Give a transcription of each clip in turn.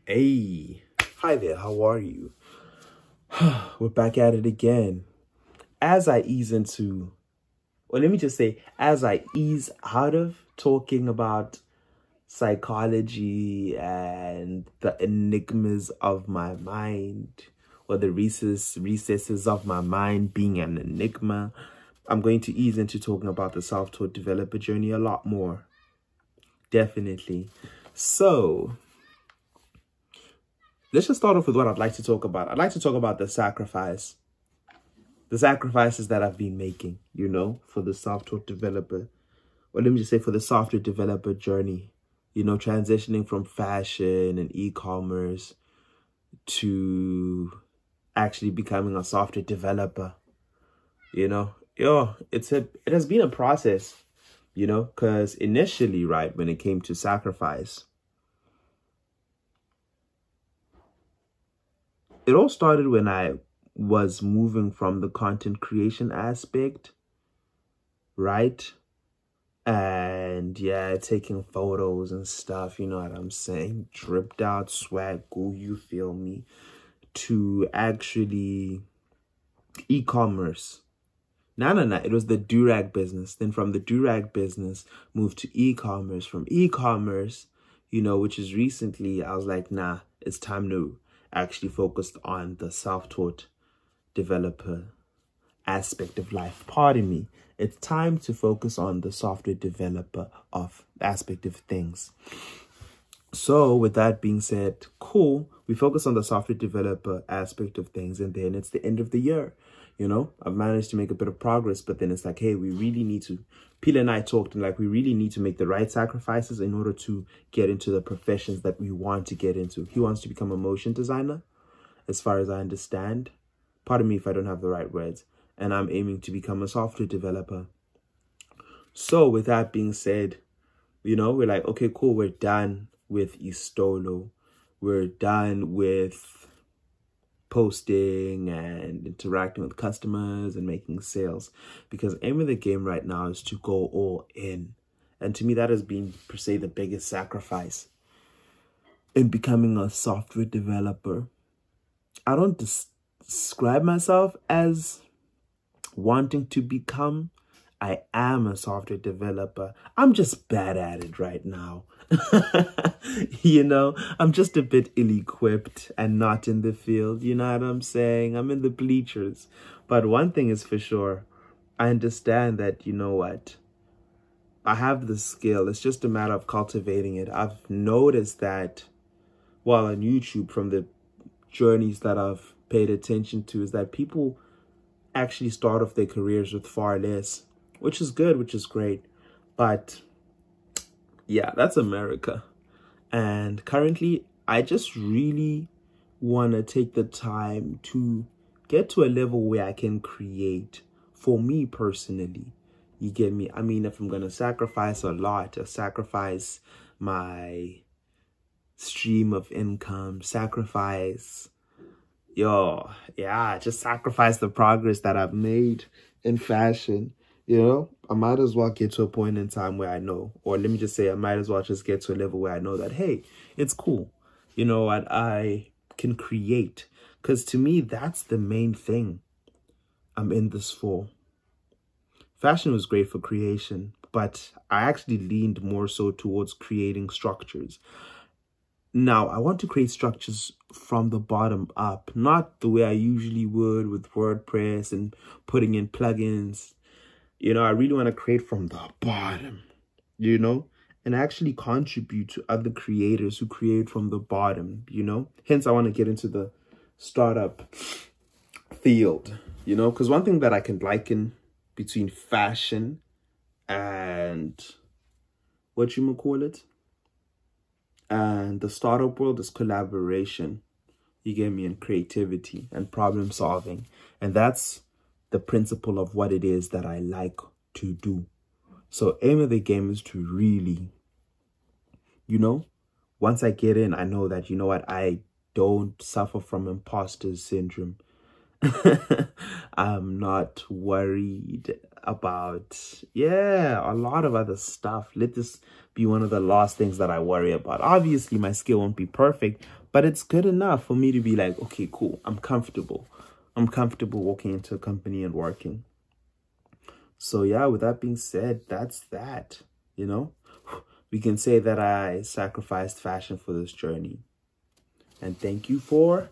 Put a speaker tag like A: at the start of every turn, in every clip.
A: Hey, hi there, how are you? We're back at it again. As I ease into, or let me just say, as I ease out of talking about psychology and the enigmas of my mind, or the recesses of my mind being an enigma, I'm going to ease into talking about the self-taught developer journey a lot more. Definitely. So, let's just start off with what I'd like to talk about. I'd like to talk about the sacrifices that I've been making, for the software developer, or let me just say for the software developer journey, transitioning from fashion and e-commerce to actually becoming a software developer. It has been a process, because initially, right, when it came to sacrifice, it all started when I was moving from the content creation aspect, right? And yeah, taking photos and stuff, you know what I'm saying? Dripped out, swag, go, you feel me? To actually e-commerce. No. It was the do-rag business. Then from the do-rag business, moved to e-commerce. From e-commerce, which is recently, I was like, nah, it's time to actually focused on the self-taught developer aspect of life. Pardon me. It's time to focus on the software developer of aspect of things. So with that being said, cool. We focus on the software developer aspect of things, and then it's the end of the year. I've managed to make a bit of progress, but then it's like, hey, we really need to, Pila and I talked, and like, we really need to make the right sacrifices in order to get into the professions that we want to get into. He wants to become a motion designer, as far as I understand. Pardon me if I don't have the right words. And I'm aiming to become a software developer. So with that being said, we're like, okay, cool. We're done with Istolo. We're done with posting and interacting with customers and making sales, because aim of the game right now is to go all in. And to me, that has been per se the biggest sacrifice in becoming a software developer. I don't describe myself as wanting to become. I am a software developer. I'm just bad at it right now. I'm just a bit ill-equipped and not in the field. You know what I'm saying? I'm in the bleachers. But one thing is for sure, I understand that, I have the skill. It's just a matter of cultivating it. I've noticed that, well, on YouTube, from the journeys that I've paid attention to, is that people actually start off their careers with far less, which is good, which is great. But yeah, that's America. And currently, I just really want to take the time to get to a level where I can create for me personally. You get me? I mean, if I'm going to sacrifice a lot, or sacrifice my stream of income, sacrifice, just sacrifice the progress that I've made in fashion. I might as well get to a point in time where I know, or let me just say, I might as well just get to a level where I know that, hey, it's cool. What I can create. Because to me, that's the main thing I'm in this for. Fashion was great for creation, but I actually leaned more so towards creating structures. Now, I want to create structures from the bottom up, not the way I usually would with WordPress and putting in plugins. I really want to create from the bottom, and actually contribute to other creators who create from the bottom, Hence, I want to get into the startup field, because one thing that I can liken between fashion and and the startup world is collaboration. You get me? And creativity and problem solving. And that's the principle of what it is that I like to do. So aim of the game is to really, once I get in, I know that, I don't suffer from imposter syndrome. I'm not worried about, a lot of other stuff. Let this be one of the last things that I worry about. Obviously, my skill won't be perfect, But it's good enough for me to be like, okay, cool. I'm comfortable. I'm comfortable walking into a company and working. So yeah, with that being said, that's that, you know. We can say that I sacrificed fashion for this journey. And thank you for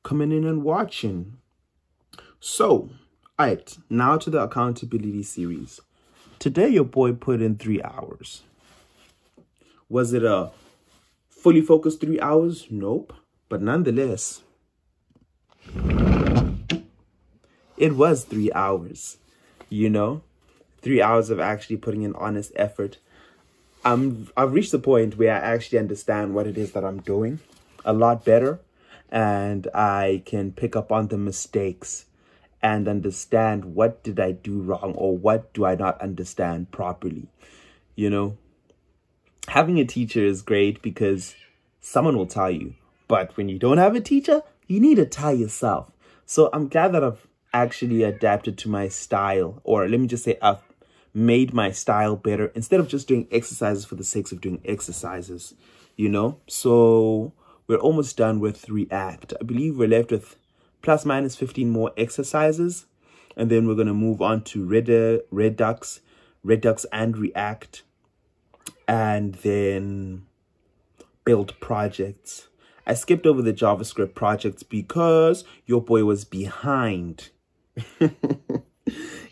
A: coming in and watching. So, all right, now to the accountability series. Today, your boy put in 3 hours. Was it a fully focused 3 hours? Nope. But nonetheless, it was 3 hours, you know, 3 hours of actually putting in honest effort. I've reached the point where I actually understand what it is that I'm doing a lot better, and I can pick up on the mistakes and understand what did I do wrong or what do I not understand properly. You know, having a teacher is great because someone will tell you, but when you don't have a teacher, you need to tell yourself. So I'm glad that I've actually adapted to my style, or let me just say I've made my style better instead of just doing exercises for the sake of doing exercises, you know. So we're almost done with React. I believe we're left with plus minus 15 more exercises, and then we're going to move on to Redux and React, and then build projects. I skipped over the JavaScript projects because your boy was behind.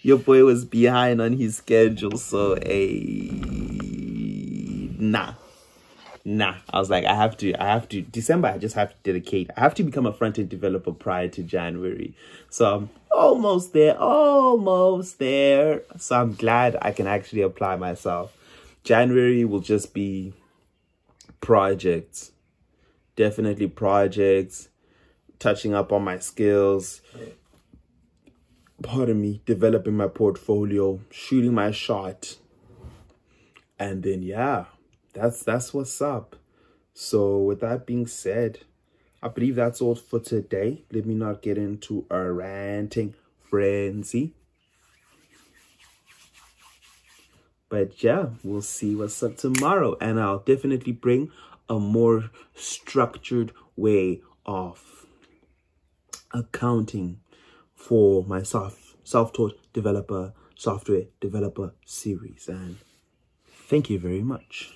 A: Your boy was behind on his schedule, so nah. I was like, I have to, December, I just have to dedicate. I have to become a front-end developer prior to January. So I'm almost there. So I'm glad I can actually apply myself. January will just be projects. Definitely projects. Touching up on my skills. Pardon me. Developing my portfolio. Shooting my shot. And then, yeah. That's what's up. So with that being said, I believe that's all for today. Let me not get into a ranting frenzy. But yeah, we'll see what's up tomorrow. And I'll definitely bring a more structured way of accounting for my self-taught developer, software developer series. And thank you very much.